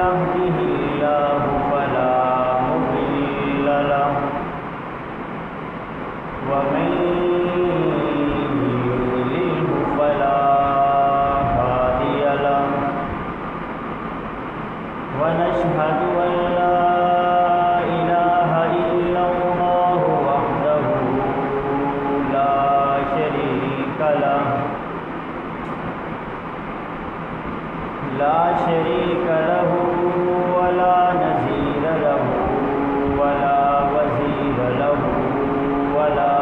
يهده الله فلا مضل له ومن يضلله فلا هادي له ونشهد أن لا إله إلا الله وحده لا شريك له ولا نظير له ولا وزير له ولا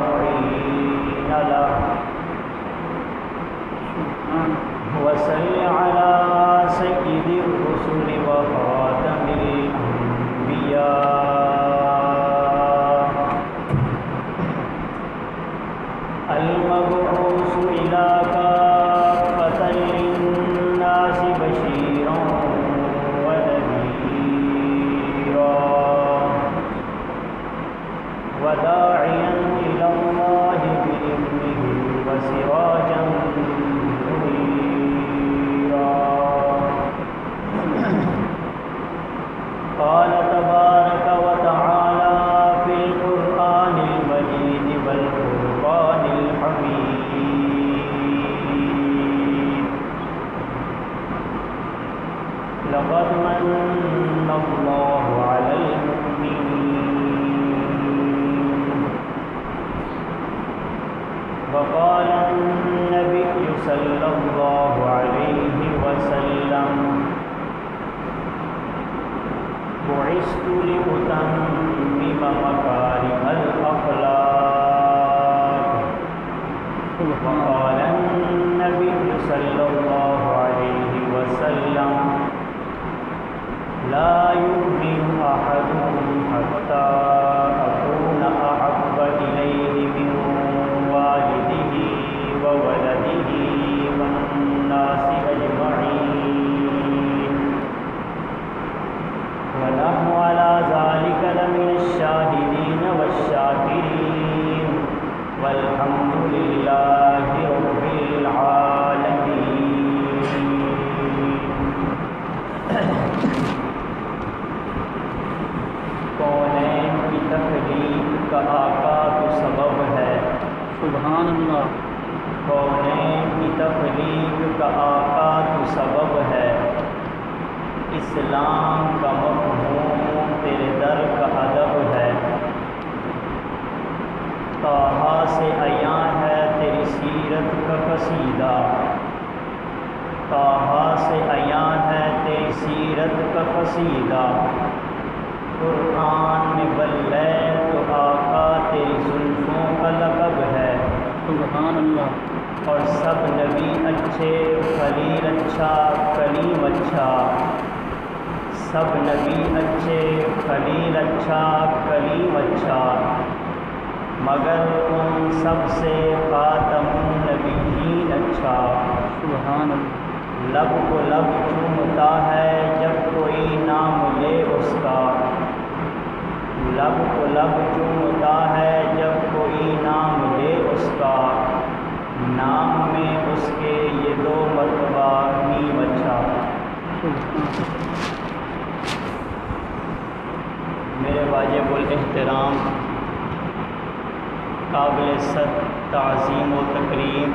معين له وصل على سيد الرسل وخاتم الأنبياء المبعوث إلى كافة للناس بشيرا ونذيرا وداعيا إلى الله بإذنه وسراجا منيرا قال تبارك وتعالى في القرآن المجيد والفرقان الحميد لقد من الله على المؤمنين وقال النبي صلى الله عليه وسلم بعثت لأتمم مكارم الأخلاق وقال النبي صلى الله عليه وسلم لا يؤمن أحدكم حتى أكون أحب إليه من والده وولده والناس أجمعين ونحن على ذلك لمن الشاهدين والشاكرين والحمد لله رب العالمين. کونین کی تخلیق کا آقا تو سبب ہے. سبحان اللہ. کونین کی تخلیق کا آقا تو سبب ہے. اسلام کا مفہوم تیرے در کا ادب ہے. طٰہٰ سے عیاں ہے تیری سیرت کا قصیدہ. طٰہٰ سے عیاں ہے تیری سیرت کا قصیدہ. قرآن میں باللیل تو آقا تیری زلفوں کا لقب ہے. سبحان اللہ. اور سب نبی اچھے خلیل اچھا کلیم اچھا. سب نبی اچھے خلیل اچھا کلیم اچھا مگر ان سب سے خاتم النبیین اچھا. سبحان اللہ. لب کو لب چومتا ہے جب کوئی نام لے اس کا. لب کو لب چومتا ہے جب کوئی نام لے اس کا. نام میں اس کے یہ دو مرتبہ نیم اچھا. میرے واجب الاحترام قابل صد تعظیم و تکریم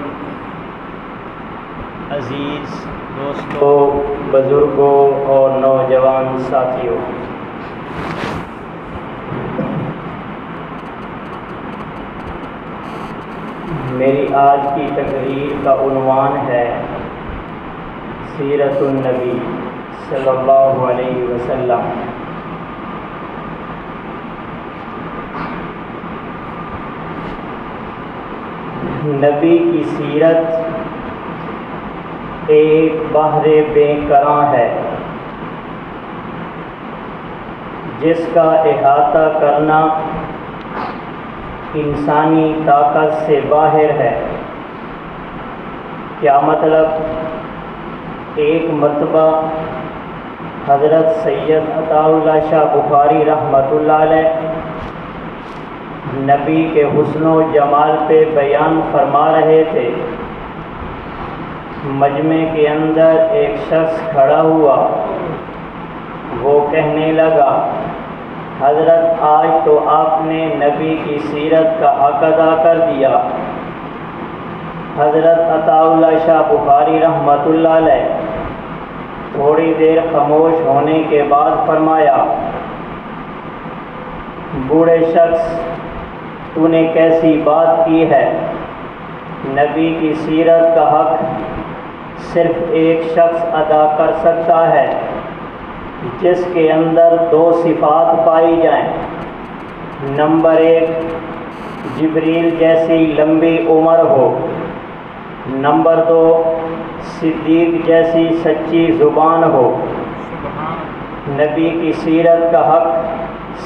عزیز دوستوں، بزرگوں اور نوجوان ساتھیوں، میری آج کی تقریر کا عنوان ہے سیرت النبی صلی اللہ علیہ وسلم. نبی کی سیرت ایک بحر بے کراں ہے جس کا احاطہ کرنا انسانی طاقت سے باہر ہے. کیا مطلب؟ ایک مرتبہ حضرت سید عطا اللہ شاہ بخاری رحمۃ اللہ علیہ نبی کے حسن و جمال پہ بیان فرما رہے تھے. مجمع کے اندر ایک شخص کھڑا ہوا کہنے لگا حضرت آج تو آپ نے نبی کی سیرت کا حق ادا کر دیا۔ حضرت عطاء اللہ شاہ بخاری رحمۃ اللہ علیہ تھوڑی دیر خاموش ہونے کے بعد فرمایا بوڑھے شخص تو نے کیسی بات کی ہے؟ نبی کی سیرت کا حق صرف ایک شخص ادا کر سکتا ہے جس کے اندر دو صفات پائی جائیں۔ نمبر ایک، جبریل جیسی لمبی عمر ہو۔ نمبر دو، صدیق جیسی سچی زبان ہو۔ نبی کی سیرت کا حق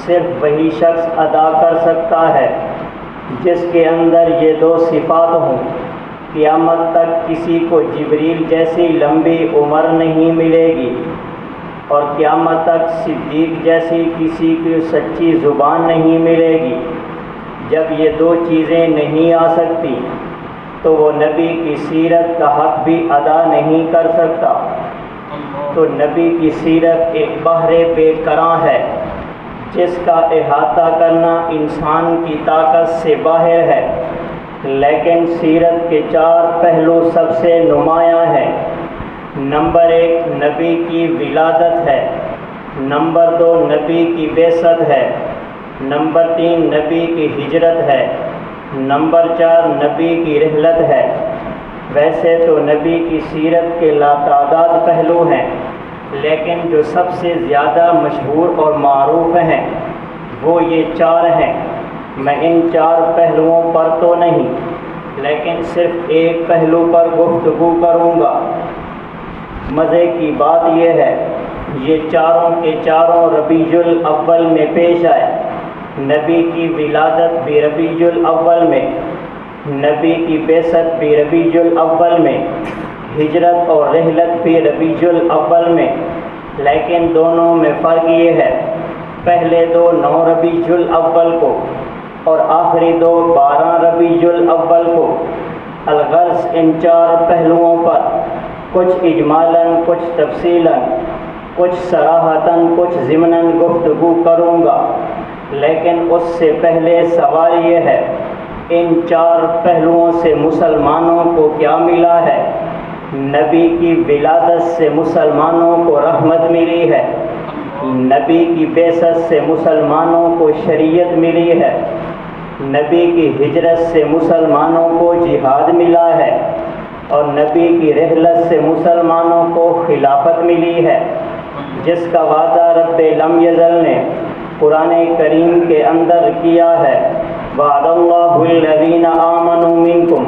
صرف وہی شخص ادا کر سکتا ہے جس کے اندر یہ دو صفات ہوں۔ قیامت تک کسی کو جبریل جیسی لمبی عمر نہیں ملے گی اور قیامت تک صدیق جیسی کسی کی سچی زبان نہیں ملے گی۔ جب یہ دو چیزیں نہیں آ سکتی تو وہ نبی کی سیرت کا حق بھی ادا نہیں کر سکتا۔ تو نبی کی سیرت ایک بحر بے کراں ہے جس کا احاطہ کرنا انسان کی طاقت سے باہر ہے، لیکن سیرت کے چار پہلو سب سے نمایاں ہیں۔ نمبر ایک، نبی کی ولادت ہے۔ نمبر دو، نبی کی بعثت ہے۔ نمبر تین، نبی کی ہجرت ہے۔ نمبر چار، نبی کی رحلت ہے۔ ویسے تو نبی کی سیرت کے لاتعداد پہلو ہیں، لیکن جو سب سے زیادہ مشہور اور معروف ہیں وہ یہ چار ہیں۔ میں ان چار پہلوؤں پر تو نہیں، لیکن صرف ایک پہلو پر گفتگو کروں گا۔ مزے کی بات یہ ہے یہ چاروں کے چاروں ربیع الاول میں پیش آئے۔ نبی کی ولادت بھی ربیع الاول میں، نبی کی بعثت بھی ربیع الاول میں، ہجرت اور رحلت بھی ربیع الاول میں، لیکن دونوں میں فرق یہ ہے پہلے دو 9 ربیع الاول کو اور آخری دو 12 ربیع الاول کو۔ الغرض ان چار پہلوؤں پر کچھ اجمالاً، کچھ تفصیلاً، کچھ صراحتاً، کچھ ضمناً گفتگو کروں گا، لیکن اس سے پہلے سوال یہ ہے ان چار پہلوؤں سے مسلمانوں کو کیا ملا ہے؟ نبی کی ولادت سے مسلمانوں کو رحمت ملی ہے، نبی کی بعثت سے مسلمانوں کو شریعت ملی ہے، نبی کی ہجرت سے مسلمانوں کو جہاد ملا ہے، اور نبی کی رحلت سے مسلمانوں کو خلافت ملی ہے، جس کا وعدہ رب لم یزل نے قرآن کریم کے اندر کیا ہے۔ وعد اللہ الذین آمنوا منکم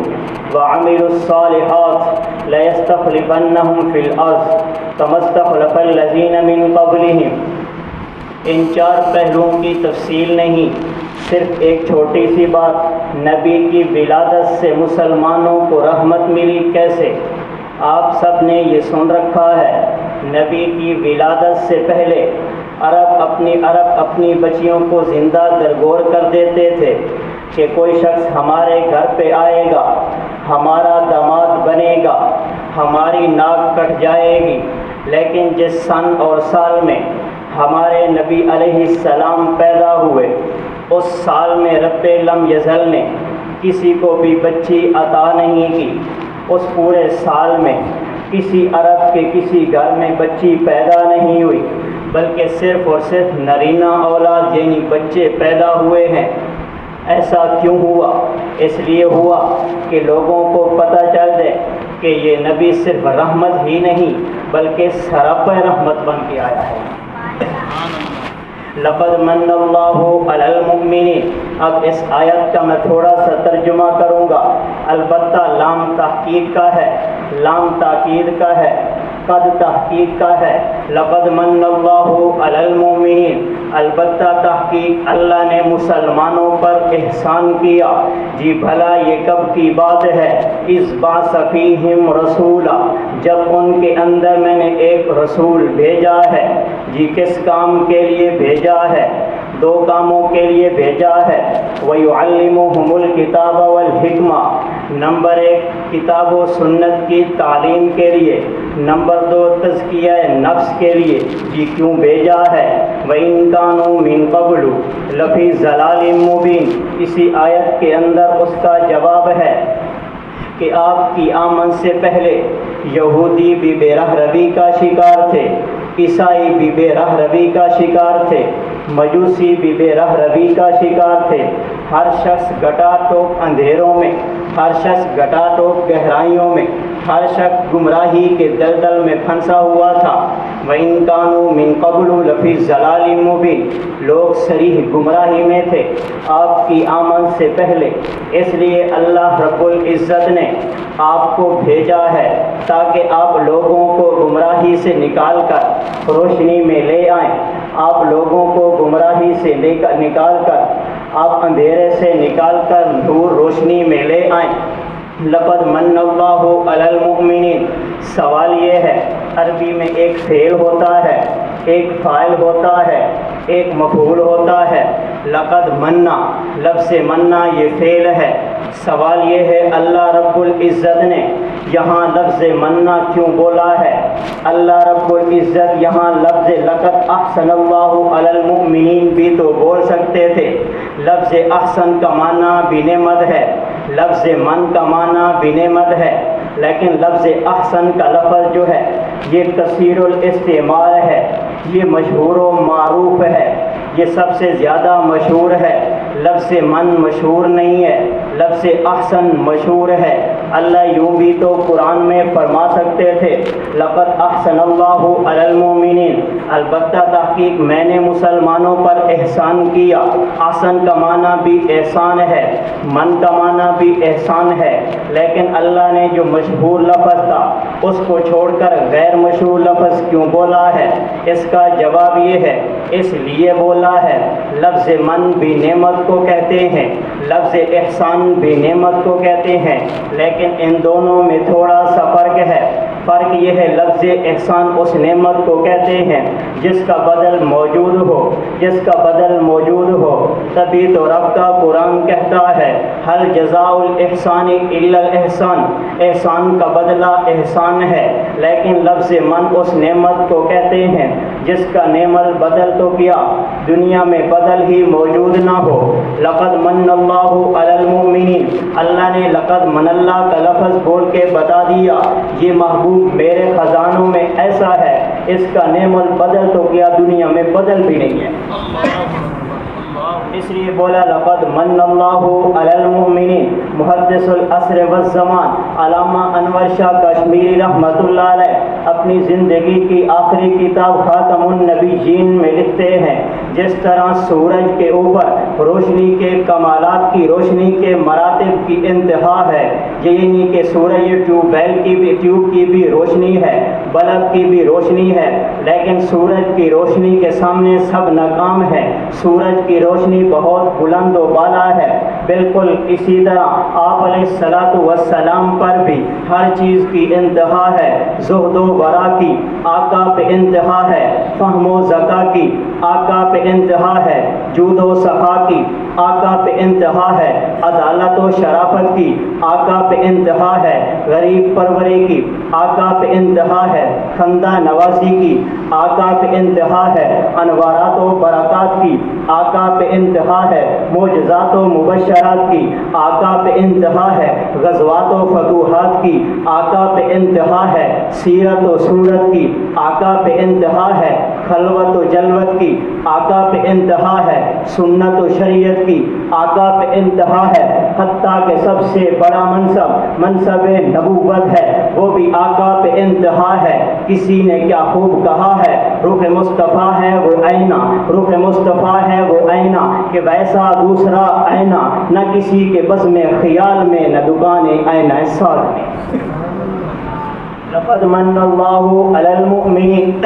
وعملوا الصالحات لیستخلفنہم فی الارض کما استخلف الذین من قبلہم۔ ان چار پہلوؤں کی تفصیل نہیں، صرف ایک چھوٹی سی بات، نبی کی ولادت سے مسلمانوں کو رحمت ملی کیسے؟ آپ سب نے یہ سن رکھا ہے نبی کی ولادت سے پہلے عرب اپنی بچیوں کو زندہ درگور کر دیتے تھے کہ کوئی شخص ہمارے گھر پہ آئے گا، ہمارا داماد بنے گا، ہماری ناک کٹ جائے گی۔ لیکن جس سن اور سال میں ہمارے نبی علیہ السلام پیدا ہوئے، اس سال میں رب لم یزل نے کسی کو بھی بچی عطا نہیں کی۔ اس پورے سال میں کسی عرب کے کسی گھر میں بچی پیدا نہیں ہوئی، بلکہ صرف اور صرف نرینہ اولاد یعنی بچے پیدا ہوئے ہیں۔ ایسا کیوں ہوا؟ اس لیے ہوا کہ لوگوں کو پتہ چل جائے کہ یہ نبی صرف رحمت ہی نہیں بلکہ سراپا رحمت بن کے آیا ہے۔ لقد من اللہ علی المؤمنین۔ اب اس آیت کا میں تھوڑا سا ترجمہ کروں گا، البتہ لام تحقیق کا ہے، لام تاکید کا ہے، قد تحقیق کا ہے۔ لقد من اللہ علی المؤمنین، البتہ تحقیق اللہ نے مسلمانوں پر احسان کیا۔ جی بھلا یہ کب کی بات ہے؟ اذ بعث فیہم رسولا، جب ان کے اندر میں نے ایک رسول بھیجا ہے۔ جی کس کام کے لیے بھیجا ہے؟ دو کاموں کے لیے بھیجا ہے۔ وَيُعَلِّمُهُمُ الْكِتَابَ وَالْحِکْمَةَ، نمبر 1 کتاب و سنت کی تعلیم کے لیے، نمبر 2 تزکیہ نفس کے لیے۔ یہ کیوں بھیجا ہے؟ وَإِن كَانُوا مِن قَبْلُ لَفِي ضَلَالٍ مُبِينٍ، اسی آیت کے اندر اس کا جواب ہے کہ آپ کی آمد سے پہلے یہودی بھی بے راہ روی کا شکار تھے، عیسائی بھی بے راہ روی کا شکار تھے، مجوسی بھی بے راہ روی کا شکار تھے۔ ہر شخص گٹا ٹوپ اندھیروں میں، ہر شخص گٹا ٹوپ گہرائیوں میں، ہر شخص گمراہی کے دلدل میں پھنسا ہوا تھا۔ وَإِن كَانُوا مِن قَبْلُ لَفِي ضَلَالٍ مُبِينٍ، لوگ صریح گمراہی میں تھے آپ کی آمد سے پہلے، اس لیے اللہ رب العزت نے آپ کو بھیجا ہے تاکہ آپ لوگوں کو گمراہی سے نکال کر روشنی میں لے آئیں، آپ لوگوں کو گمراہی سے نکال کر، آپ اندھیرے سے نکال کر نور روشنی میں لے آئیں۔ لقد من اللہ علی المؤمنین، سوال یہ ہے عربی میں ایک فعل ہوتا ہے، ایک فاعل ہوتا ہے، ایک مفعول ہوتا ہے۔ لقد منا، لفظ منا یہ فعل ہے۔ سوال یہ ہے اللہ رب العزت نے یہاں لفظ منا کیوں بولا ہے؟ اللہ رب العزت یہاں لفظ لقد احسن اللہ علی المؤمنین بھی تو بول سکتے تھے۔ لفظ احسن کا معنی بھی نعمت ہے، لفظ من کا معنی بھی نعمت ہے، لیکن لفظ احسن کا لفظ جو ہے یہ کثیر الاستعمال ہے، یہ مشہور و معروف ہے، یہ سب سے زیادہ مشہور ہے۔ لفظ من مشہور نہیں ہے، لفظ احسن مشہور ہے۔ اللہ یوں بھی تو قرآن میں فرما سکتے تھے لقد احسن اللہ علی المؤمنین، البتہ تحقیق میں نے مسلمانوں پر احسان کیا۔ احسن کا معنی بھی احسان ہے، من کا معنی بھی احسان ہے، لیکن اللہ نے جو مشہور لفظ تھا اس کو چھوڑ کر غیر مشہور لفظ کیوں بولا ہے؟ اس کا جواب یہ ہے اس لیے بولا ہے لفظ من بھی نعمت کو کہتے ہیں، لفظ احسان بھی نعمت کو کہتے ہیں، لیکن ان دونوں میں تھوڑا سا فرق ہے۔ فرق یہ ہے لفظ احسان اس نعمت کو کہتے ہیں جس کا بدل موجود ہو، جس کا بدل موجود ہو، تبھی تو رب کا قرآن کہتا ہے ہل جزاء الاحسان الا الاحسان، احسان کا بدلہ احسان ہے، لیکن لفظ من اس نعمت کو کہتے ہیں جس کا نعمت بدل تو کیا دنیا میں بدل ہی موجود نہ ہو۔ لقد من اللہ علی المؤمنین، اللہ نے لقد من اللہ کا لفظ بول کے بتا دیا یہ محبوب میرے خزانوں میں ایسا ہے، اس کا نعمت بدل تو کیا دنیا میں بدل بھی نہیں ہے، اس لیے بولا لقد من اللہ علی المؤمنین۔ محدث العصر والزمان علامہ انور شاہ کشمیری رحمۃ اللہ علیہ اپنی زندگی کی آخری کتاب خاتم النبیین میں لکھتے ہیں جس طرح سورج کے اوپر روشنی کے کمالات کی، روشنی کے مراتب کی انتہا ہے، یعنی کہ سورج ٹیوب کی بھی روشنی ہے، بلب کی بھی روشنی ہے، لیکن سورج کی روشنی کے سامنے سب ناکام ہے۔ سورج کی روشنی بہت بلند و بالا ہے، بالکل اسی طرح آپ علیہ الصلاۃ والسلام پر بھی ہر چیز کی انتہا ہے، زہد و ورا کی آقا پہ انتہا ہے، فہم و ذکا کی آقا پہ انتہا ہے، جود و سخا کی آقا پہ انتہا ہے، عدالت و شرافت کی آقا پہ انتہا ہے، غریب پروری کی آقا پہ انتہا ہے، خندہ نوازی کی آقا پہ انتہا ہے، انوارات و برکات کی آقا پہ انتہا ہے، معجزات و مبشرات کی آقا پہ انتہا ہے، غزوات و فتوحات کی آقا پہ انتہا ہے، سیرت و صورت کی آقا پہ انتہا ہے، خلوت و جلوت کی آقا پہ انتہا ہے، سنت و شریعت کی آقا پہ انتہا ہے، حتیٰ کہ سب سے بڑا منصب نبوت ہے وہ بھی آقا پہ انتہا ہے۔ کسی نے کیا خوب کہا ہے رخ مصطفیٰ ہے وہ آئینہ، رخ مصطفیٰ ہے وہ آئینہ کہ ویسا دوسرا آئینہ نہ کسی کے بس میں خیال میں نہ دکان آئینہ ساز میں۔ لقد من اللہ علی المؤمنین،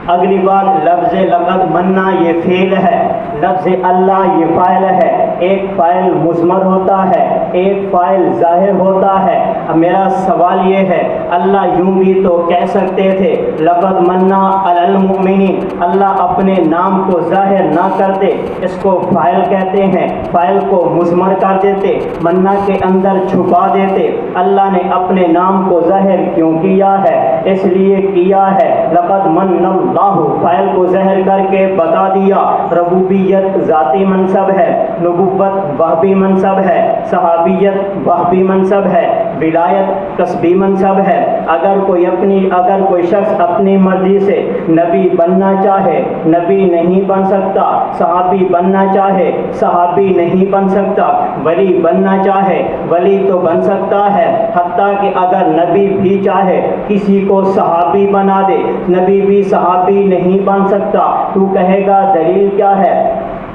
اگلی بات لفظ لقد منا یہ فعل ہے، لفظ اللہ یہ فاعل ہے، ایک فاعل مضمر ہوتا ہے، ایک فاعل ظاہر ہوتا ہے۔ اب میرا سوال یہ ہے، اللہ یوں بھی تو کہہ سکتے تھے لقد منا علی المؤمنین، اللہ اپنے نام کو ظاہر نہ کرتے، اس کو فاعل کہتے ہیں، فاعل کو مضمر کر دیتے، منا کے اندر چھپا دیتے۔ اللہ نے اپنے نام کو ظاہر کیوں کیا ہے؟ اس لیے کیا ہے لقد من اللہ، فاعل کو ظاہر کر کے بتا دیا۔ ربوبیت ذاتی منصب ہے، نبوت وہبی منصب ہے، صحابیت وہبی منصب ہے، ولایت کسبی منصب ہے۔ اگر کوئی شخص اپنی مرضی سے نبی بننا چاہے نبی نہیں بن سکتا، صحابی بننا چاہے صحابی نہیں بن سکتا، ولی بننا چاہے ولی تو بن سکتا ہے، حتیٰ کہ اگر نبی بھی چاہے کسی کو صحابی بنا دے، نبی بھی صحابی نہیں بن سکتا۔ تو کہے گا دلیل کیا ہے؟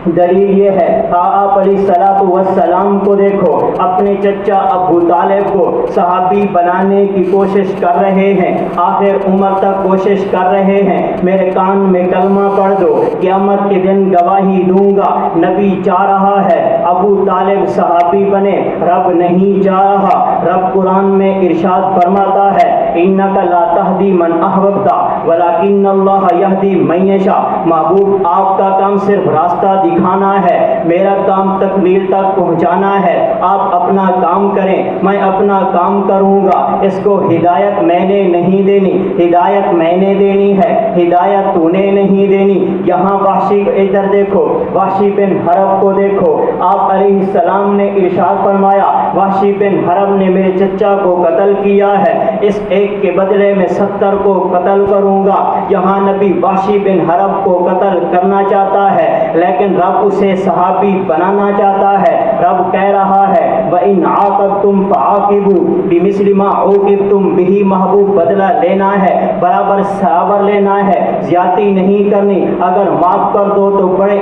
دلیل یہ ہے، آپ علیہ الصلوۃ والسلام کو دیکھو، اپنے چچا ابو طالب کو صحابی بنانے کی کوشش کر رہے ہیں، آخر عمر تک کوشش کر رہے ہیں۔ میرے کان میں کلمہ پڑھ دو، قیامت کے دن گواہی دوں گا، نبی چاہ رہا ہے ابو طالب صحابی بنے، رب نہیں چاہ رہا۔ رب قرآن میں ارشاد فرماتا ہے انک لا تہدی من احببت ولکن اللہ یہدی من یشاء۔ محبوب آپ کا کام صرف راستہ دکھانا ہے، میرا کام تکمیل تک پہنچانا ہے۔ آپ اپنا کام کریں، میں اپنا کام کروں گا۔ اس کو ہدایت میں نے نہیں دینی، ہدایت میں نے دینی ہے، ہدایت تو نے نہیں دینی۔ یہاں وحشی، ادھر دیکھو، وحشی بن حرب کو دیکھو، آپ علیہ السلام نے ارشاد فرمایا وحشی بن حرب نے میرے چچا کو قتل کیا ہے، اس ایک کے بدلے میں 70 کو قتل کروں گا۔ یہاں نبی وحشی بن حرب کو قتل کرنا چاہتا ہے، لیکن رب اسے صحابی بنانا چاہتا ہے۔ رب کہہ رہا ہے وَإِنْ عَاقَبْتُمْ فَعَاقِبُوا بِمِثْلِ مَا عُوقِبْتُمْ بِهِ، محبوب بدلہ لینا ہے، برابر صبر لینا ہے، زیادتی نہیں کرنی۔ اگر معاف کر دو تو بڑی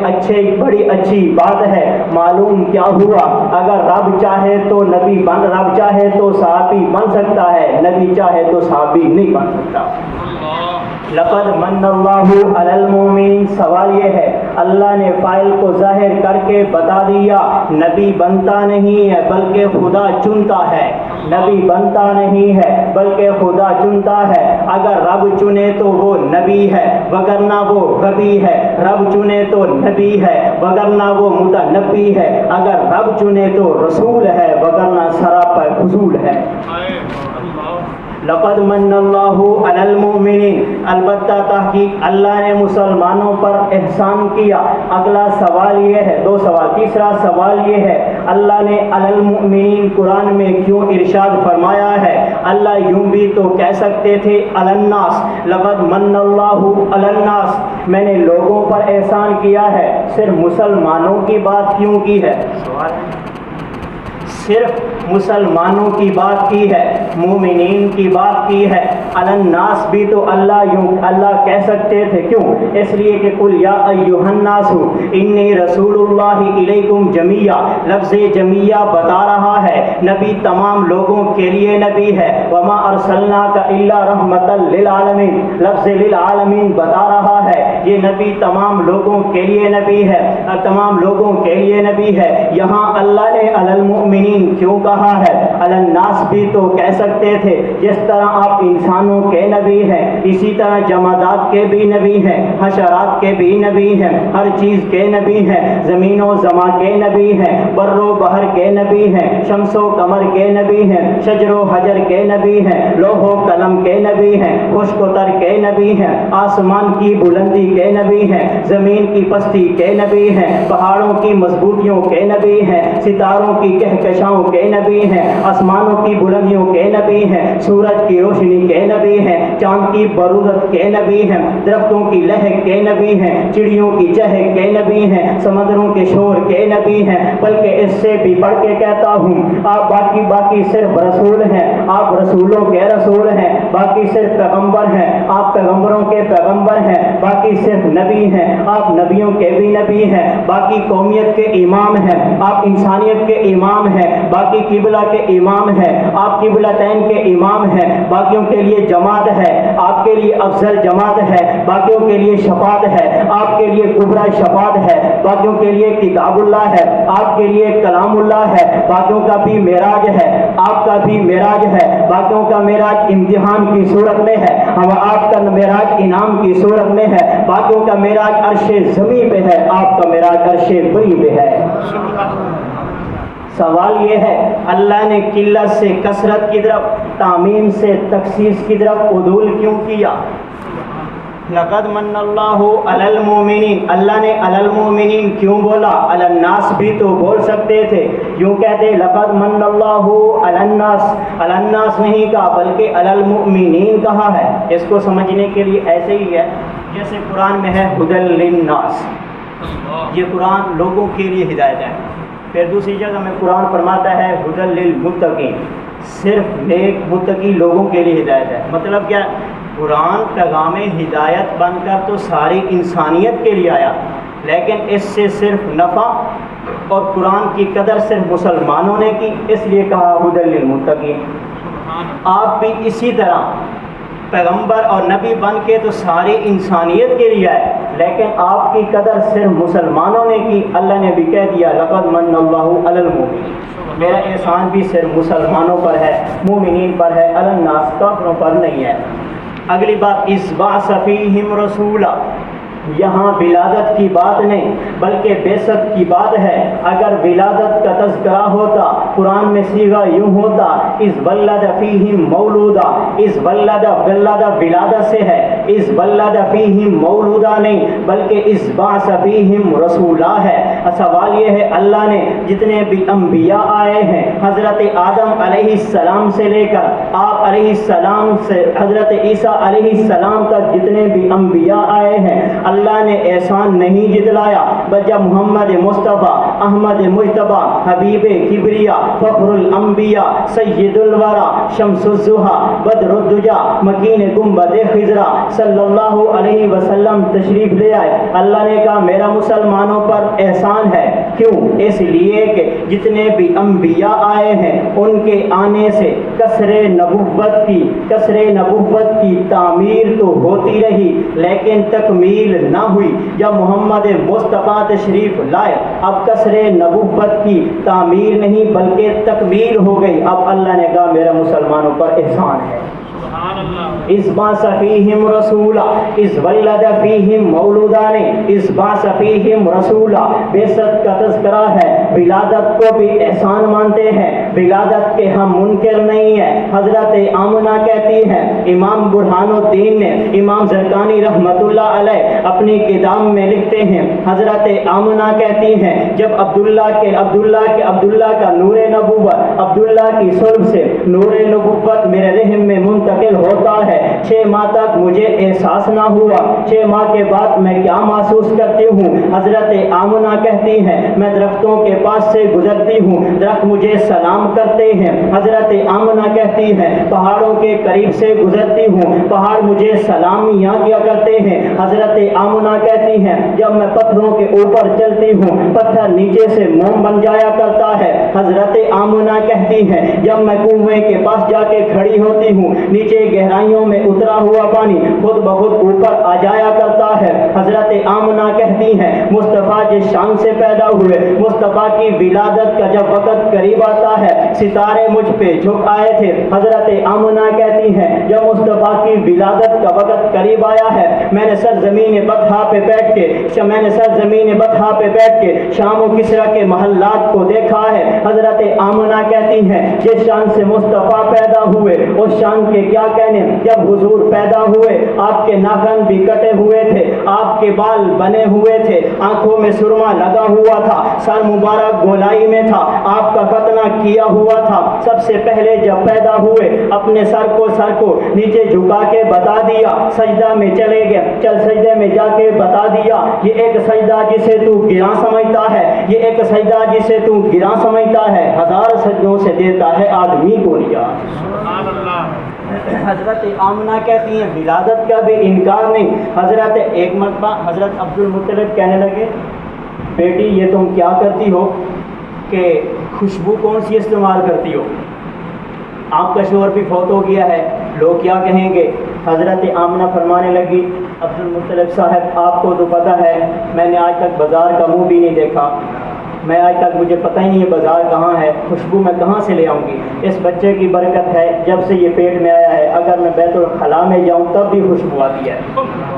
اچھی بات ہے۔ معلوم کیا ہوا؟ اگر رب چاہے تو نبی رب چاہے تو صحابی بن سکتا ہے، نبی چاہے تو صحابی نہیں بن سکتا۔ لقد من اللہ علی المؤمنین، سوال یہ ہے اللہ نے فاعل کو ظاہر کر کے بتا دیا، نبی بنتا نہیں ہے بلکہ خدا چنتا ہے، نبی بنتا نہیں ہے بلکہ خدا چنتا ہے۔ اگر رب چنے تو وہ نبی ہے وگرنہ وہ غبی ہے، رب چنے تو نبی ہے وگرنہ وہ متنبی ہے، اگر رب چنے تو رسول ہے وگرنہ سراپا فضول ہے۔ لقد من اللہ علی المؤمنین، البتہ تحقیق اللہ نے مسلمانوں پر احسان کیا۔ اگلا سوال یہ ہے، دو سوال، تیسرا سوال یہ ہے اللہ نے علی المؤمنین قرآن میں کیوں ارشاد فرمایا ہے؟ اللہ یوں بھی تو کہہ سکتے تھے علی الناس، لقد من اللہ علی الناس، میں نے لوگوں پر احسان کیا ہے، صرف مسلمانوں کی بات کیوں کی ہے؟ صرف مسلمانوں کی بات کی ہے، مومنین کی بات کی ہے۔ علی الناس بھی تو اللہ کہہ سکتے تھے، کیوں؟ اس لیے کہ قل یا ایھا الناس انی رسول اللہ الیکم جمیعا، لفظ جمیعا بتا رہا ہے نبی تمام لوگوں کے لیے نبی ہے۔ وما ارسلناک الا رحمتا للعالمین، لفظ للعالمین بتا رہا ہے یہ نبی تمام لوگوں کے لیے نبی ہے، تمام لوگوں کے لیے نبی ہے۔ یہاں اللہ نے علی المؤمنین کیوں کہا ہے؟ علی الناس بھی تو کہہ سکتے تھے، جس طرح آپ انسانوں کے نبی ہیں اسی طرح جمادات کے بھی نبی ہیں، حشرات کے بھی نبی ہیں، ہر چیز کے نبی ہیں، زمین و زمان کے نبی ہیں، بر و بحر کے نبی ہیں، شمس و قمر کے نبی ہیں، شجر و حجر کے نبی ہیں، لوح و قلم کے نبی ہیں، خشک و تر کے نبی ہیں، آسمان کی بلندی کے نبی ہیں، زمین کی پستی کے نبی ہیں، پہاڑوں کی مضبوطیوں کے نبی ہیں، ستاروں کی کہکشاؤں کے نبی ہیں، آسمانوں کی بلندیوں کے نبی ہیں، سورج کی روشنی کے نبی ہیں، چاند کی برودت کے نبی ہیں، درختوں کی لہک کے نبی ہیں، چڑیوں کی چہک کے نبی ہیں، سمندروں کے شور کے نبی ہیں۔ بلکہ اس سے بھی بڑھ کے کہتا ہوں آپ باقی صرف رسول ہیں، آپ رسولوں کے رسول ہیں، باقی صرف پیغمبر ہیں، آپ پیغمبروں کے پیغمبر ہیں، باقی صرف نبی ہیں، آپ نبیوں کے بھی نبی ہیں، باقی قومیت کے امام ہیں، آپ انسانیت کے امام ہیں، باقی قبلہ کے امام ہیں، آپ قبلتین کے امام ہیں، باقیوں کے لیے جماعت ہے، آپ کے لیے افضل جماعت ہے، باقیوں کے لیے شفاعت ہے، آپ کے لیے کبریٰ شفاعت ہے، باقیوں کے لیے کتاب اللہ ہے، آپ کے لیے کلام اللہ ہے، باقیوں کا بھی معراج ہے، آپ کا بھی معراج ہے، باقیوں کا معراج امتحان کی صورت میں ہے، آپ کا معراج انعام کی صورت میں ہے، باقیوں کا معراج عرش زمین پہ ہے، آپ کا معراج عرش بری پہ ہے۔ سوال یہ ہے اللہ نے قلت سے کثرت کی طرف، تعمیم سے تخصیص کی طرف عدول کیوں کیا؟ لقد من اللہ علی المؤمنین، اللہ نے علی المؤمنین کیوں بولا؟ علی الناس بھی تو بول سکتے تھے، یوں کہتے لقد من اللہ علی الناس، علی الناس نہیں کہا بلکہ علی المؤمنین کہا ہے۔ اس کو سمجھنے کے لیے ایسے ہی ہے جیسے قرآن میں ہے ہدی للناس، یہ قرآن لوگوں کے لیے ہدایت ہے۔ پھر دوسری جگہ میں قرآن فرماتا ہے ہدی للمتقین، صرف نیک متقی لوگوں کے لیے ہدایت ہے۔ مطلب کیا؟ قرآن پیغام ہدایت بن کر تو ساری انسانیت کے لیے آیا، لیکن اس سے صرف نفع اور قرآن کی قدر صرف مسلمانوں نے کی، اس لیے کہا ہدی للمتقین۔ آپ بھی اسی طرح پیغمبر اور نبی بن کے تو ساری انسانیت کے لیے آئے، لیکن آپ کی قدر صرف مسلمانوں نے کی۔ اللہ نے بھی کہہ دیا لقد من اللہ علی المؤمنین، میرا احسان بھی صرف مسلمانوں پر ہے، مومنین پر ہے، علی الناس کافروں پر نہیں ہے۔ اگلی بات اذ بعث فیہم رسولا، یہاں ولادت کی بات نہیں بلکہ بعثت کی بات ہے۔ اگر ولادت کا تذکرہ ہوتا قرآن میں صیغہ یوں ہوتا اذ ولد فیہم مولودا، اذ ولد ولادت سے ہے، اذ ولد فیہم مولودا نہیں بلکہ اذ بعث فیہم رسولا ہے۔ سوال یہ ہے اللہ نے جتنے بھی انبیاء آئے ہیں حضرت آدم علیہ السلام سے لے کر آپ علیہ السلام سے حضرت عیسیٰ علیہ السلام تک جتنے بھی انبیاء آئے ہیں، اللہ نے احسان نہیں جتلایا، بجا محمد مصطفیٰ احمد مجتبیٰ حبیب کبریا فخر الانبیاء سید الورا شمس الضحیٰ بدر الدجا مکین گنبد خضرا صلی اللہ علیہ وسلم تشریف لے آئے۔ اللہ نے کہا میرا مسلمانوں پر احسان ہے، کیوں؟ اس لیے کہ جتنے بھی انبیاء آئے ہیں ان کے آنے سے کثر نبوت کی تعمیر تو ہوتی رہی لیکن تکمیل نہ ہوئی۔ جب محمد مصطفیٰ تشریف لائے اب کثر نبوت کی تعمیر نہیں بلکہ تکمیل ہو گئی۔ اب اللہ نے کہا میرا مسلمانوں پر احسان ہے۔ اذ بعث فیہم رسولا، اذ ولد فیہم مولودا نے، اذ بعث فیہم رسولا، بعثت کا تذکرہ ہے۔ ولادت کو بھی احسان مانتے ہیں، ولادت کے ہم منکر نہیں ہیں۔ حضرت آمنہ کہتی ہیں، امام برہان الدین نے امام زرقانی رحمت اللہ علیہ اپنی کتاب میں لکھتے ہیں، حضرت آمنہ کہتی ہیں جب عبداللہ کا نور نبوت، عبداللہ کی صلب سے نور نبوت میرے رحم میں منتقل ہوتا ہے، 6 ماہ تک مجھے احساس نہ ہوا، 6 ماہ کے بعد میں کیا محسوس کرتی ہوں؟ حضرت آمنہ کہتی ہیں میں درختوں کے پاس سے گزرتی ہوں، درخت مجھے سلام کرتے ہیں۔ حضرت آمنہ کہتی ہیں پہاڑوں کے قریب سے گزرتی ہوں، پہاڑ مجھے سلامیاں کیا کرتے ہیں۔ حضرت آمنہ کہتی ہیں جب میں پتھروں کے اوپر چلتی ہوں پتھر نیچے سے موم بن جایا کرتا ہے۔ حضرت آمنہ کہتی ہیں جب میں کنویں کے پاس جا کے کھڑی ہوتی ہوں نیچے گہرائیوں میں اترا ہوا پانی خود بخود اوپر آ جایا کرتا ہے۔ حضرت آمنہ کہتی ہیں مصطفیٰ جس شان سے پیدا ہوئے، مصطفیٰ کی ولادت کا جب وقت قریب آتا ہے ستارے مجھ پہ جھک آئے تھے۔ حضرت آمنہ کہتی ہیں جب مصطفیٰ کی ولادت کا وقت قریب آیا ہے میں نے سرزمین بطحا پہ بیٹھ کے شام و کسریٰ کے محلات کو دیکھا ہے۔ حضرت آمنہ کہتی ہیں جس شان سے مصطفیٰ پیدا ہوئے اس شان کے کیا کہنے، جب حضور پیدا ہوئے آپ کے ناخن بھی کٹے ہوئے تھے، آپ کے بال بنے ہوئے تھے، آنکھوں میں سرما لگا ہوا تھا، سر مبارک گولائی میں تھا، آپ کا ختنہ کیا ہوا تھا۔ سب سے پہلے جب پیدا ہوئے اپنے سر کو نیچے جھکا کے بتا دیا، سجدہ میں چلے گئے، سجدے میں جا کے بتا دیا یہ ایک سجدہ جسے تو گراں سمجھتا ہے، یہ ایک سجدہ جسے تو گراں سمجھتا ہے 1000 سجدوں سے دیتا ہے آدمی کو نجات۔ حضرت آمنہ کہتی ہیں ولادت کا بھی انکار نہیں. حضرت ایک مرتبہ حضرت عبد المطلب کہنے لگے بیٹی یہ تم کیا کرتی ہو کہ خوشبو کون سی استعمال کرتی ہو؟ آپ کا شوہر بھی فوت ہو گیا ہے، لوگ کیا کہیں گے؟ حضرت آمنہ فرمانے لگی عبد المطلب صاحب آپ کو تو پتہ ہے میں نے آج تک بازار کا منہ بھی نہیں دیکھا، میں آج تک مجھے پتہ ہی نہیں ہے بازار کہاں ہے، خوشبو میں کہاں سے لے آؤں گی؟ اس بچے کی برکت ہے جب سے یہ پیٹ میں آیا ہے، اگر میں بیت الخلاء میں جاؤں تب بھی خوشبو آتی ہے.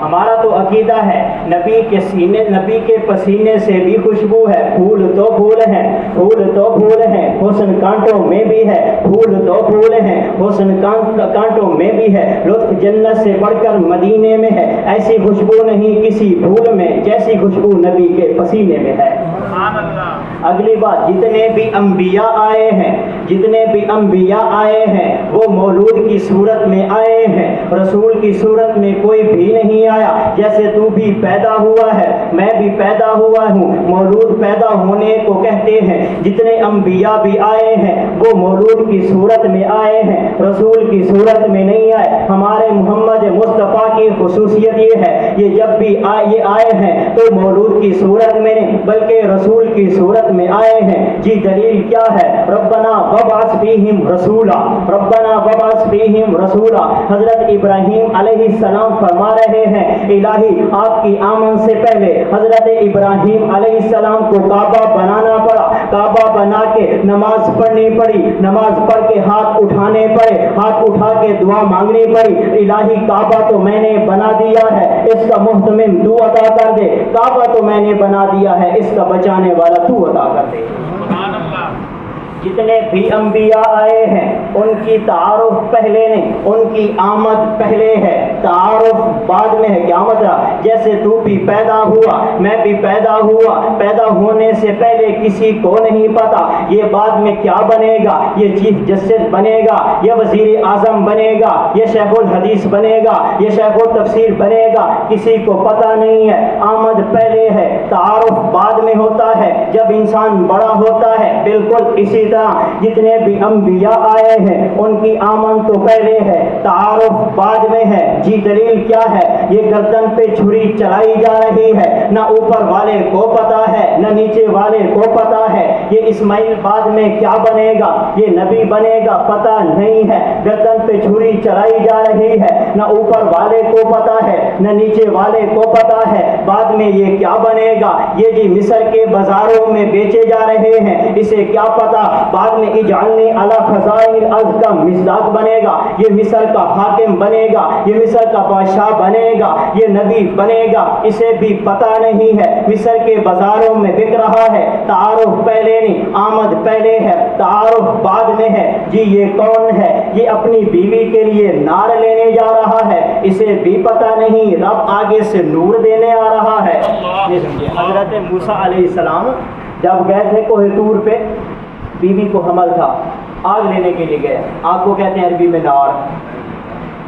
ہمارا تو عقیدہ ہے نبی کے سینے، نبی کے پسینے سے بھی خوشبو ہے. پھول تو پھول ہیں، پھول تو پھول ہیں، حسن کانٹوں میں بھی ہے. پھول تو پھول ہیں، حسن کانٹوں میں بھی ہے. لطف جنت سے بڑھ کر مدینے میں ہے. ایسی خوشبو نہیں کسی پھول میں جیسی خوشبو نبی کے پسینے میں ہے. اگلی بات، جتنے بھی انبیاء آئے ہیں، جتنے بھی انبیاء آئے ہیں وہ مولود کی صورت میں آئے ہیں، رسول کی صورت میں کوئی بھی نہیں آیا. جیسے تو بھی پیدا ہوا ہے میں بھی پیدا ہوا ہوں، مولود پیدا ہونے کو کہتے ہیں. جتنے انبیاء بھی آئے ہیں وہ مولود کی صورت میں آئے ہیں، رسول کی صورت میں نہیں آئے. ہمارے محمد مصطفیٰ کی خصوصیت یہ ہے یہ جب بھی یہ آئے ہیں تو مولود کی صورت میں نہیں بلکہ رسول کی صورت میں آئے ہیں. جی دلیل کیا ہے؟ ربنا وابعث فیہم رسولا، ربنا وابعث فیہم رسولا. حضرت ابراہیم علیہ السلام فرما رہے ہیں الہی آپ کی آمد سے پہلے حضرت ابراہیم علیہ السلام کو کعبہ بنانا پڑا، کعبہ بنا کے نماز پڑھنی پڑی، نماز پڑھ کے ہاتھ اٹھانے پڑے، ہاتھ اٹھا کے دعا مانگنی پڑی. الہی کعبہ تو میں نے بنا دیا ہے اس کا محتمم تو عطا کر دے، کعبہ تو میں نے بنا دیا ہے اس کا بچانے والا تو عطا کر دے. جتنے بھی انبیاء آئے ہیں ان کی تعارف پہلے نہیں، ان کی آمد پہلے ہے، تعارف بعد میں ہے. کیا مطلب؟ جیسے تو بھی پیدا ہوا میں بھی پیدا ہوا، پیدا ہونے سے پہلے کسی کو نہیں پتا یہ بعد میں کیا بنے گا، یہ چیف جسٹس بنے گا، یہ وزیر اعظم بنے گا، یہ شیخ الحدیث بنے گا، یہ شیخ التفسیر بنے گا، کسی کو پتا نہیں ہے. آمد پہلے ہے، تعارف بعد میں ہوتا ہے جب انسان بڑا ہوتا ہے. بالکل اسی جتنے بھی انبیاء آئے ہیں ان کی آمد تو پہلے ہے، تعارف بعد میں ہے. جی دلیل کیا ہے؟ یہ گردن پہ چھری چلائی جا رہی ہے، نہ اوپر والے کو پتا ہے نہ نیچے والے کو پتا ہے. یہ اسماعیل بعد میں کیا بنے گا، یہ نبی بنے گا، پتا نہیں ہے. گردن پہ چھری چلائی جا رہی ہے، نہ اوپر والے کو پتا ہے نہ نیچے والے کو پتا ہے بعد میں یہ کیا بنے گا. یہ جی مصر کے بازاروں میں بیچے جا رہے ہیں، اسے کیا پتا بعد میں اجعلنی علی خزائن الارض کا مصداق بنے گا، یہ مصر کا حاکم بنے گا، یہ مصر کا بادشاہ بنے گا، یہ نبی بنے گا، اسے بھی پتہ نہیں ہے. مصر کے بازاروں میں بک رہا ہے، تعارف پہلے نہیں، آمد پہلے ہے، تعارف بعد میں ہے. جی یہ کون ہے؟ یہ اپنی بیوی کے لیے نار لینے جا رہا ہے، اسے بھی پتہ نہیں رب آگے سے نور دینے آ رہا ہے. حضرت موسیٰ علیہ السلام جب گئے تھے کوہ طور پہ، بیوی کو حمل تھا، آگ لینے کے لیے گئے. آگ کو کہتے ہیں عربی میں نار.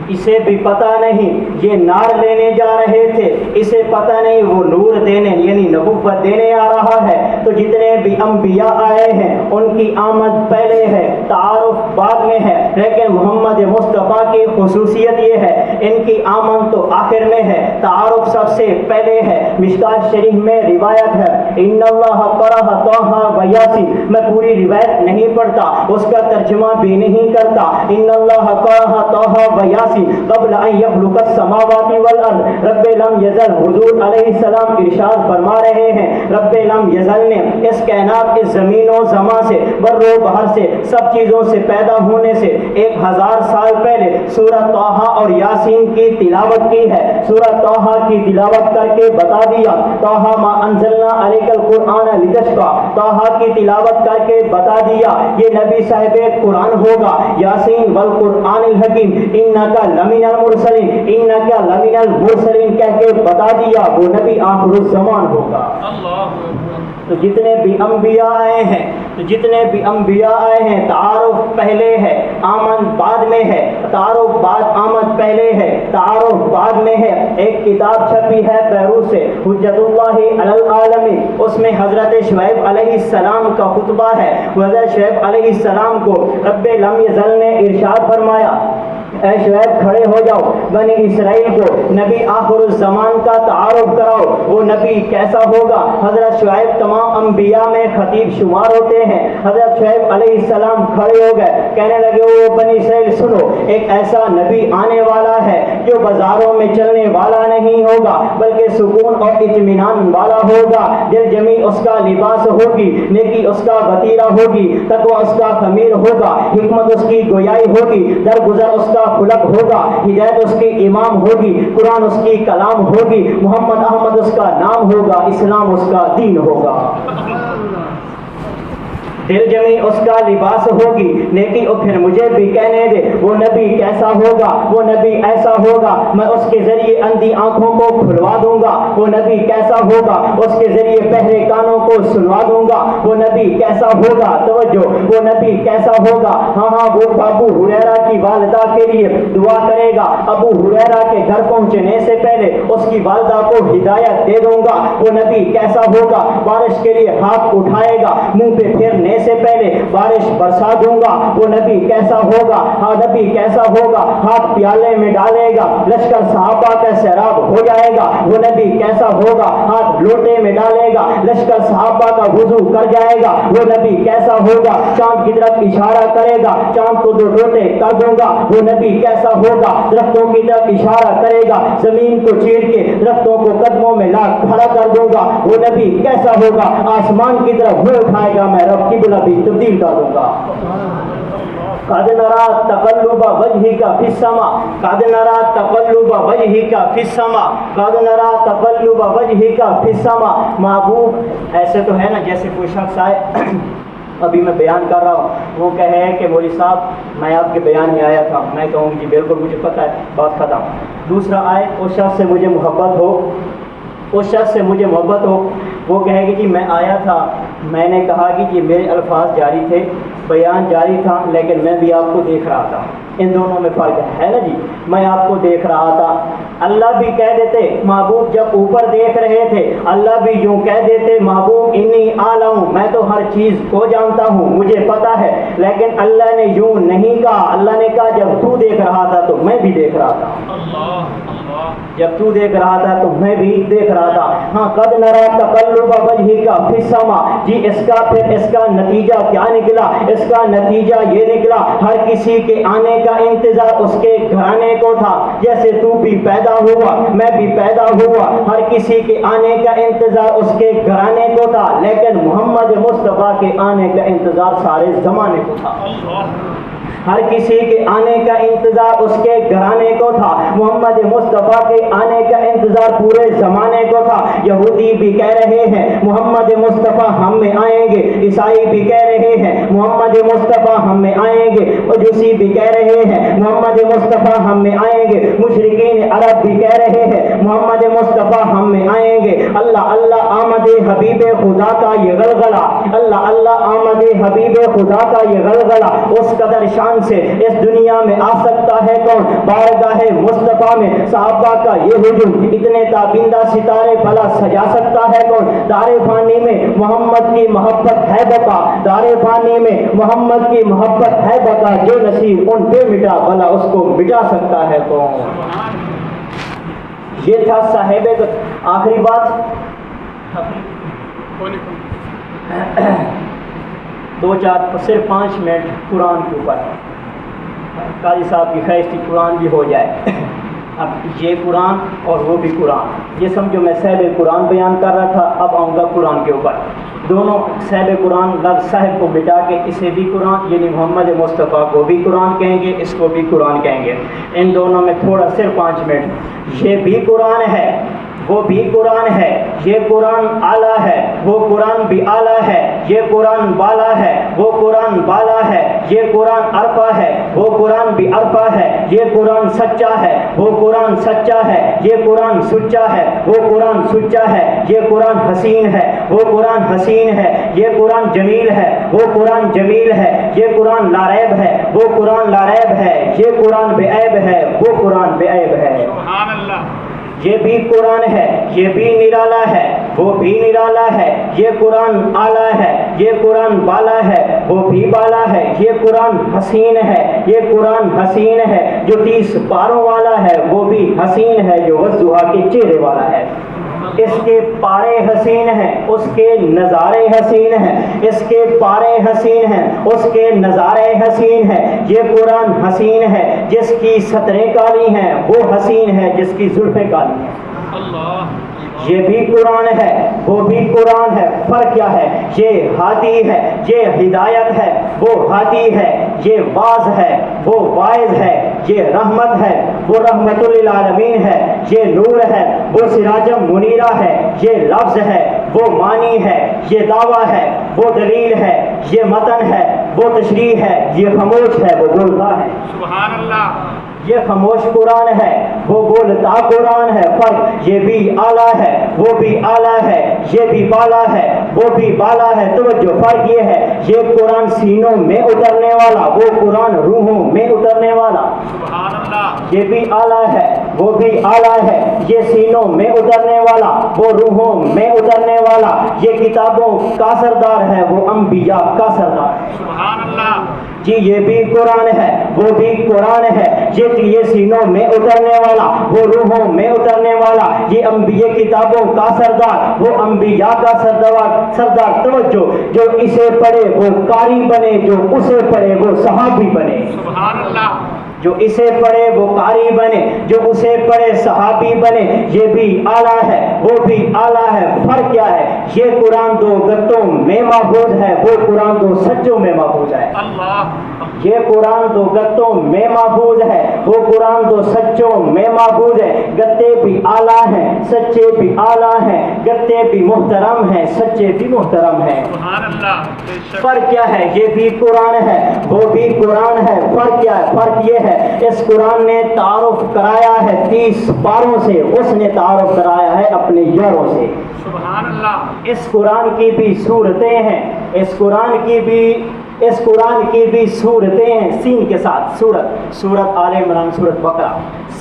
اسے بھی پتہ نہیں یہ نار لینے جا رہے تھے، اسے پتہ نہیں وہ نور دینے یعنی نبوت دینے آ رہا ہے. تو جتنے بھی انبیاء آئے ہیں ان کی آمد پہلے ہے، تعارف بعد میں ہے. لیکن محمد مصطفیٰ کی خصوصیت یہ ہے ان کی آمد تو آخر میں ہے، تعارف سب سے پہلے ہے. مشکات شریف میں روایت ہے ان اللہ قرأ طٰہٰ و یاسین. میں پوری روایت نہیں پڑھتا، اس کا ترجمہ بھی نہیں کرتا. ان اللہ قرأ طٰہٰ و یاسین قبل ان یخلق السماوات والارض. رب لم یزل، حضور علیہ السلام ارشاد فرما رہے ہیں رب لم یزل نے اس کائنات اس زمین و زمان سے بر و بحر سے سب چیزوں سے پیدا ہونے سے 1000 سال پہلے سورہ طٰہٰ اور یاسین کی تلاوت کی ہے. سورہ طٰہٰ کی تلاوت کر کے بتا دیا طٰہٰ ما انزلنا علیک القرآن لتشقیٰ. طٰہٰ کی تلاوت کر کے بتا دیا یہ نبی صاحب قرآن ہوگا. یاسین والقرآن الحکیم انک لمن المرسلین، انک لمن المرسلین کہہ کے بتا دیا وہ نبی آخر الزمان ہوگا. تو جتنے بھی انبیاء آئے ہیں تعارف پہلے ہے، آمد بعد میں ہے. تعارف بعد آمد پہلے ہے، تعارف بعد میں ہے. ایک کتاب چھپی ہے بیروت سے حجت اللہ علی العالمین، اس میں حضرت شعیب علیہ السلام کا خطبہ ہے. حضرت شعیب علیہ السلام کو رب لم یزل نے ارشاد فرمایا اے شعیب کھڑے ہو جاؤ، بنی اسرائیل کو نبی آخر الزمان کا تعارف کراؤ، وہ نبی کیسا ہوگا۔ حضرت شعیب تمام انبیاء میں خطیب شمار ہوتے ہیں۔ حضرت شعیب علیہ السلام کھڑے ہو گئے، کہنے لگے وہ بنی اسرائیل سنو، ایک ایسا نبی آنے والا ہے جو بازاروں میں چلنے والا نہیں ہوگا بلکہ سکون اور اطمینان والا ہوگا، دل جمی اس کا لباس ہوگی، نیکی اس کا وطیرہ ہوگی، تقوی اس کا خمیر ہوگا، حکمت اس کی گویائی ہوگی، درگزر اس کا خلق ہوگا، ہدایت اس کی امام ہوگی، قرآن اس کی کلام ہوگی، محمد احمد اس کا نام ہوگا، اسلام اس کا دین ہوگا، دل جمی اس کا لباس ہوگی، نیکی اور پھر مجھے بھی کہنے دے وہ نبی کیسا ہوگا، وہ نبی ایسا ہوگا میں اس کے ذریعے اندھی آنکھوں کو کھلوا دوں گا، وہ نبی کیسا ہوگا اس کے ذریعے بہرے کانوں کو سنوا دوں گا، وہ نبی کیسا ہوگا، توجہ، وہ نبی کیسا ہوگا، ہاں وہ ابو ہریرہ کی والدہ کے لیے دعا کرے گا، ابو ہریرہ کے گھر پہنچنے سے پہلے اس کی والدہ کو ہدایت دے دوں گا، وہ نبی کیسا ہوگا، بارش کے لیے ہاتھ اٹھائے گا، منہ پہ پھیرنے سے پہلے بارش برسا دوں گا، وہ نبی کیسا ہوگا، ہاں نبی کیسا ہوگا، ہاتھ پیالے میں ڈالے گا، لشکر صحابہ کا سیراب ہو جائے گا، وہ نبی کیسا ہوگا، ہاتھ لوٹے میں ڈالے گا، لشکر صحابہ کا وضو کر جائے گا، وہ نبی کیسا ہوگا، چاند کی طرف اشارہ کرے گا، چاند کو دو ٹوٹے کر دوں گا، وہ نبی کیسا ہوگا، درختوں کی طرف اشارہ کرے گا، زمین کو چیر کے درختوں کو قدموں میں لا کھڑا کر دوں گا، وہ نبی کیسا ہوگا، آسمان کی طرف منہ اٹھائے گا، میں رب کی بلا بھی تبدیل کر دوں گا۔ قد نرى تقلب وجهك في السماء، قد نرى تقلب وجهك في السماء، قد نرى تقلب وجهك في السماء۔ محبوب ایسے تو ہے نا جیسے کوئی شخص آئے، ابھی میں بیان کر رہا ہوں، وہ کہے کہ مولوی صاحب میں آپ کے بیان میں آیا تھا، میں کہوں گی جی بالکل مجھے پتہ ہے، بات ختم۔ دوسرا آئے اس شخص سے مجھے محبت ہو، اس شخص سے مجھے محبت ہو، وہ کہے گی جی میں آیا تھا، میں نے کہا کہ جی میرے الفاظ جاری تھے، بیان جاری تھا، لیکن میں بھی آپ کو دیکھ رہا تھا، ان دونوں میں فرق ہے نا جی، میں آپ کو دیکھ رہا تھا۔ اللہ بھی کہہ دیتے محبوب جب اوپر دیکھ رہے تھے، اللہ بھی یوں کہہ دیتے محبوب انی عالم، میں تو ہر چیز کو جانتا ہوں، مجھے پتا ہے، لیکن اللہ نے یوں نہیں کہا، اللہ نے کہا جب تو دیکھ رہا تھا تو میں بھی دیکھ رہا تھا، جب تو دیکھ رہا تھا تو میں بھی دیکھ رہا تھا۔ ہاں قد نرى تقلب وجهك في السماء، جی اس کا پھر اس کا نتیجہ کیا نکلا، اس کا نتیجہ یہ نکلا ہر کسی کے آنے کا انتظار اس کے گھرانے کو تھا، جیسے تو بھی پیدا ہوا میں بھی پیدا ہوا، ہر کسی کے آنے کا انتظار اس کے گھرانے کو تھا، لیکن محمد مصطفیٰ کے آنے کا انتظار سارے زمانے کو تھا، ہر کسی کے آنے کا انتظار اس کے گھرانے کو تھا، محمد مصطفیٰ کے آنے کا انتظار پورے زمانے کو تھا۔ یہودی بھی کہہ رہے ہیں محمد مصطفیٰ ہم میں آئیں گے، عیسائی بھی کہہ رہے ہیں محمد مصطفیٰ ہم میں آئیں گے، مجوسی بھی کہہ رہے ہیں محمد مصطفیٰ ہم میں آئیں گے، مشرکین عرب بھی کہہ رہے ہیں محمد مصطفیٰ ہم میں آئیں گے۔ اللہ اللہ آمد حبیب خدا کا یہ غلغلہ، اللہ اللہ آمد حبیب خدا کا یہ غلغلہ، اس قدر شان سے اس دنیا میں آ سکتا ہے کون، بارگاہ مصطفیٰ میں صحابہ کا یہ ہجوم، اتنے تابندہ ستارے بھلا سجا سکتا ہے کون، دار فانی میں محمد کی محبت ہے بقا، دار فانی میں محمد کی محبت ہے بقا، جو نصیب ان پہ مٹا بھلا اس کو مٹا سکتا ہے کون۔ یہ تھا صاحب آخری بات، دو چار صرف 5 منٹ قرآن کے اوپر، قاضی صاحب کی خواہش تھی قرآن بھی ہو جائے، اب یہ قرآن اور وہ بھی قرآن، یہ سمجھو میں صاحب قرآن بیان کر رہا تھا، اب آؤں گا قرآن کے اوپر، دونوں صاحب قرآن لفظ صاحب کو مٹا کے اسے بھی قرآن یعنی محمد مصطفیٰ کو بھی قرآن کہیں گے، اس کو بھی قرآن کہیں گے، ان دونوں میں تھوڑا صرف 5 منٹ۔ یہ بھی قرآن ہے، وہ بھی قرآن ہے، یہ قرآن اعلیٰ ہے، وہ قرآن بھی اعلیٰ ہے، یہ قرآن بالا ہے، وہ قرآن بالا ہے، یہ قرآن عرفہ ہے، وہ قرآن بھی عرفہ ہے، یہ قرآن سچا ہے، وہ قرآن سچا ہے، یہ قرآن سچا ہے، وہ قرآن سچا ہے، یہ قرآن حسین ہے، وہ قرآن حسین ہے، یہ قرآن جمیل ہے، وہ قرآن جمیل ہے، یہ قرآن لاریب ہے، وہ قرآن لاریب ہے، یہ قرآن بے عیب ہے، وہ قرآن بے عیب ہے۔ سبحان اللہ۔ یہ بھی قرآن ہے، یہ بھی نرالا ہے، وہ بھی نرالا ہے، یہ قرآن اعلیٰ ہے، یہ قرآن بالا ہے، وہ بھی بالا ہے، یہ قرآن حسین ہے، یہ قرآن حسین ہے، جو 30 پاروں والا ہے، وہ بھی حسین ہے، جو والضحیٰ کے چہرے والا ہے۔ اس کے پارے حسین ہیں، اس کے نظارے حسین ہیں، اس کے پارے حسین ہیں، اس کے نظارے حسین ہیں۔ یہ قرآن حسین ہے، جس کی سطریں کالی ہیں، وہ حسین ہے جس کی زلفیں کالی ہیں۔ یہ بھی قرآن ہے، وہ بھی قرآن ہے، فرق کیا ہے؟ یہ ہادی ہے، یہ ہدایت ہے، وہ ہادی ہے، یہ واعظ ہے، وہ واعظ ہے، یہ رحمت ہے، وہ رحمت للعالمین ہے، یہ نور ہے، وہ سراج منیرہ ہے، یہ لفظ ہے، وہ معنی ہے، یہ دعویٰ ہے، وہ دلیل ہے، یہ متن ہے، وہ تشریح ہے، یہ خاموش ہے، وہ بولتا ہے۔ سبحان اللہ۔ یہ خاموش قرآن ہے، وہ بولتا قرآن ہے، فرق یہ بھی اعلیٰ ہے، وہ بھی اعلیٰ ہے، یہ بھی بالا ہے، وہ بھی بالا ہے۔ توجہ، فرق یہ ہے، یہ قرآن سینوں میں اترنے والا، وہ قرآن روحوں میں اترنے والا۔ سبحان اللہ۔ یہ بھی اعلیٰ ہے، وہ بھی اعلیٰ ہے، یہ سینوں میں اترنے والا، وہ روحوں میں اترنے والا۔ یہ کتابوں کا سردار ہے، وہ انبیاء کا سردار ہے۔ سبحان اللہ۔ جی یہ بھی قرآن ہے، وہ بھی قرآن ہے، یہ سینوں میں اترنے والا، وہ روحوں میں اترنے والا۔ یہ انبیاء کتابوں کا سردار، وہ انبیاء کا سردار۔ توجہ، جو اسے پڑھے وہ قاری بنے، جو اسے پڑھے وہ صحابی بنے۔ سبحان اللہ۔ جو اسے پڑھے وہ قاری بنے، جو اسے پڑھے صحابی بنے۔ یہ بھی اعلیٰ ہے، وہ بھی اعلیٰ ہے، فرق کیا ہے؟ یہ قرآن 2 گتوں میں محفوظ ہے، وہ قرآن 2 سچوں میں محفوظ ہے۔ اللہ۔ یہ قرآن 2 گتوں میں محفوظ ہے، وہ قرآن 2 سچوں میں محفوظ ہے۔ گتے بھی اعلیٰ ہیں، سچے بھی اعلیٰ ہیں، گتے بھی محترم ہیں، سچے بھی محترم ہیں۔ سبحان اللہ۔ فرق کیا ہے؟ یہ بھی قرآن ہے، وہ بھی قرآن ہے، فرق کیا ہے؟ فرق یہ ہے، اس قرآن نے تعارف کرایا ہے 30 پاروں سے، اس نے تعارف کرایا ہے اپنے یاروں سے۔ سبحان اللہ۔ اس قرآن کی بھی صورتیں ہیں، اس قرآن کی بھی صورتیں ہیں، سین کے ساتھ سورت آل عمران، سورت بقرہ،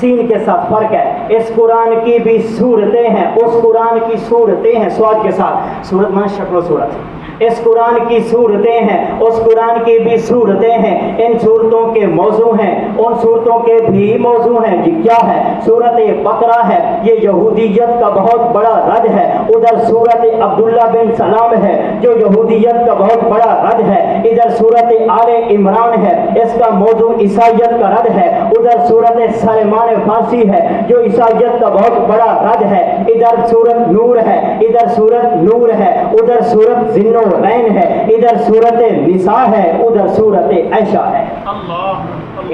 سین کے ساتھ فرق ہے۔ اس قرآن کی بھی صورتیں ہیں، اس قرآن کی صورتیں ہیں سواد کے ساتھ، صورت میں شکل و صورت۔ اس قرآن کی صورتیں ہیں، اس قرآن کی بھی صورتیں ہیں، ان صورتوں کے موضوع ہیں، ان صورتوں کے بھی موضوع ہیں۔ جی کیا ہے؟ سورت بقرہ ہے، یہ یہودیت کا بہت بڑا رد ہے۔ ادھر سورت عبداللہ بن سلام ہے، جو یہودیت کا بہت بڑا رد ہے۔ ادھر سورت آل عمران ہے، اس کا موضوع عیسائیت کا رد ہے۔ ادھر سورت سلیمان فارسی ہے، جو عیسائیت کا بہت بڑا رد ہے۔ ادھر سورت نور ہے، ادھر سورت نور ہے، ادھر سورت ذنو رین ہے، ادھر سورت نساء ہے، ادھر سورت عائشہ ہے۔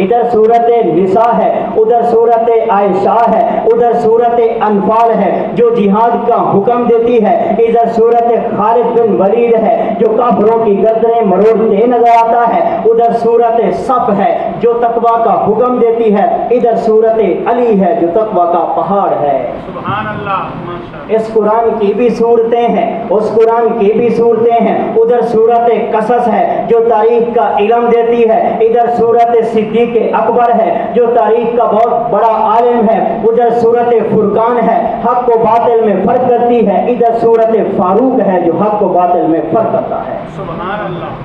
ادھر سورت نساء ہے، ادھر سورت عائشہ ہے، ادھر سورت انفال ہے، جو جہاد کا حکم دیتی ہے۔ ادھر سورت خالد بن ولید ہے، جو کافروں کی گردنیں مروڑتے نظر آتا ہے۔ ادھر سورت صف ہے، جو تقوی کا حکم دیتی ہے۔ ادھر سورت علی ہے، جو تقوی کا پہاڑ ہے۔ سبحان اللہ۔ اس قرآن کی بھی صورتیں ہیں، اس قرآن کی بھی صورتیں ہیں۔ ادھر سورت قصص ہے، جو تاریخ کا علم دیتی ہے۔ ادھر سورت صدیق اکبر ہے، جو تاریخ کا بہت بڑا عالم ہے۔ ادھر سورت فرقان ہے، حق و باطل میں فرق کرتی ہے۔ ادھر سورت فاروق ہے، جو حق و باطل میں فرق کرتا ہے۔ سبحان اللہ۔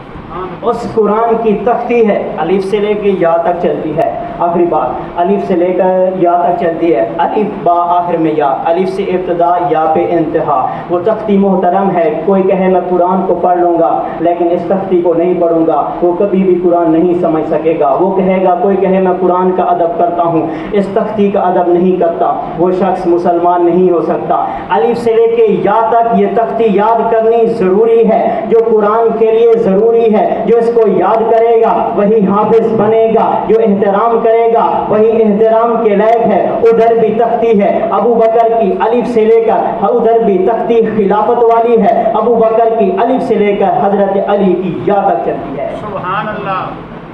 اس قرآن کی تختی ہے، الف سے لے کے یا تک چلتی ہے۔ آخری بات، الف سے لے کر یا تک چلتی ہے، الف با آخر میں یا، الف سے ابتدا یا پہ انتہا۔ وہ تختی محترم ہے۔ کوئی کہے میں قرآن کو پڑھ لوں گا لیکن اس تختی کو نہیں پڑھوں گا، وہ کبھی بھی قرآن نہیں سمجھ سکے گا۔ وہ کہے گا، کوئی کہے میں قرآن کا ادب کرتا ہوں، اس تختی کا ادب نہیں کرتا، وہ شخص مسلمان نہیں ہو سکتا۔ الف سے لے کے یا تک یہ تختی یاد کرنی ضروری ہے، جو قرآن کے لیے ضروری ہے۔ جو اس کو یاد کرے گا وہی حافظ بنے گا، جو احترام کرے گا وہی احترام کے لائق ہے۔ ادھر بھی تختی ہے ابو بکر کی، الف سے لے کر ادھر بھی تختی خلافت والی ہے، ابو بکر کی الف سے لے کر حضرت علی کی یا تک چلتی ہے۔ سبحان اللہ۔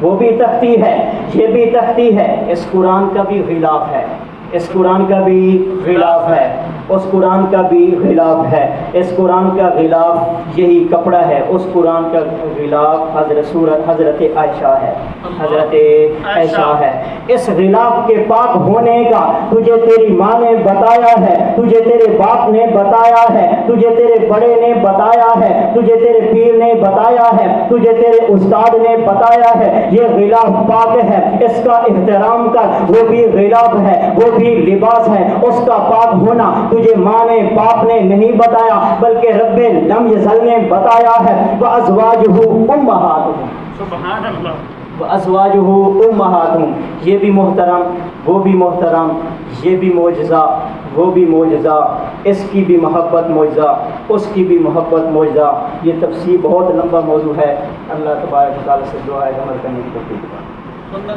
وہ بھی تختی ہے، یہ بھی تختی ہے۔ اس قرآن کا بھی غلاف ہے، اس قرآن کا بھی غلاف ہے۔ اس قرآن کا بھی غلاف ہے، اس قرآن کا غلاف یہی کپڑا ہے، اس قرآن کا غلاف حضرت عائشہ ہے، حضرت عائشہ ہے۔ اس غلاف کے پاک ہونے کا تجھے تیری ماں نے بتایا ہے، تجھے تیرے باپ نے بتایا ہے، تجھے تیرے بڑے نے بتایا ہے، تجھے تیرے پیر نے بتایا ہے، تجھے تیرے استاد نے بتایا ہے، یہ غلاف پاک ہے، اس کا احترام کر، وہ بھی غلاف ہے، وہ بھی لباس ہے، اس کا پاک ہونا تجھے ماں نے باپ نے نہیں بتایا بلکہ رب لم یزل نے بتایا ہے۔ وَأَزْوَاجُهُ أُمَّهَاتُهُمْ، سبحان اللہ، وَأَزْوَاجُهُ أُمَّهَاتُهُمْ، یہ بھی محترم، وہ بھی محترم، یہ بھی معجزہ، وہ بھی معجزہ، اس کی بھی محبت معجزہ، اس کی بھی محبت معجزہ۔ یہ تفسیر بہت لمبا موضوع ہے، اللہ تبارک و تعالیٰ سے دعا ہے کہ عمل کرنے کی توفیق دے۔ اللہ